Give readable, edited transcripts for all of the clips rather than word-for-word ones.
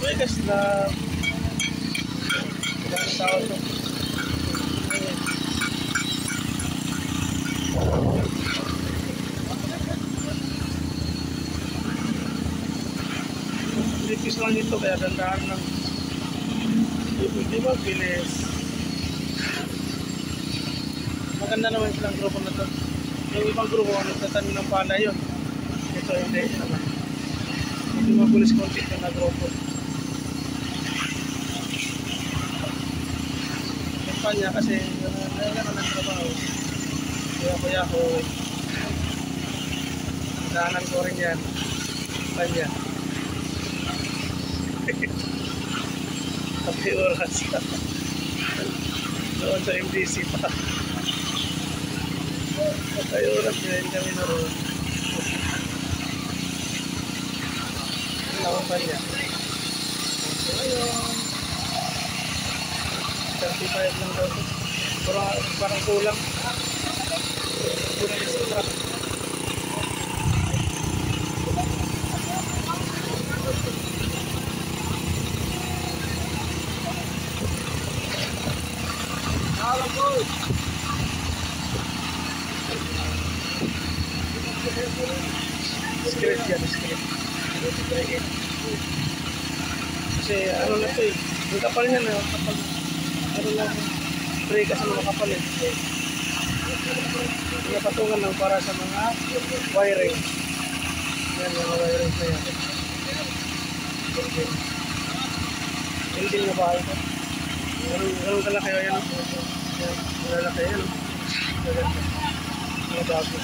Bigas na ilang tao to. Lipis lang ito kaya dandaan lang. Di ba bilis? Maganda naman silang grupo na to. Yung ibang grupo nagtatanim ng pala yun. Ito hindi naman. Hindi mabulis konti ito na grupo. Yung panya kasi nailangan ng trabaho. Kaya ako daanan ko rin yan. Panya. Kapag oras doon sa MDC pa. Kapag oras din kami naroon. Lawan pa niya. So ayun. 35 lang daw. Parang kulang. Kulang extra. Script yan, script. Kasi ano na ito eh, yung kapal niya na, kapal. Ano lang, spray kasi mga kapal eh. Pinapatungan lang para sa mga wiring. Yan, mga wiring na yan. Hindi na ba ito? Ganun kalaki o yan. Yan, malalaki yan. Mga bago.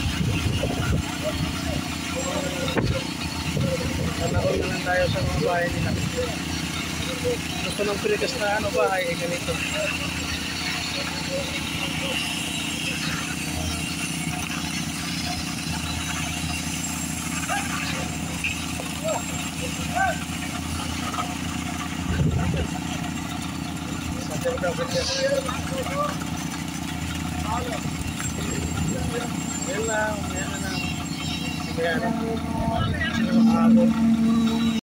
Nanaon na lang tayo sa mga bahay nila. Gusto ng pilikas na ano bahay ay ganito. Yan lang, yan lang. Yan lang.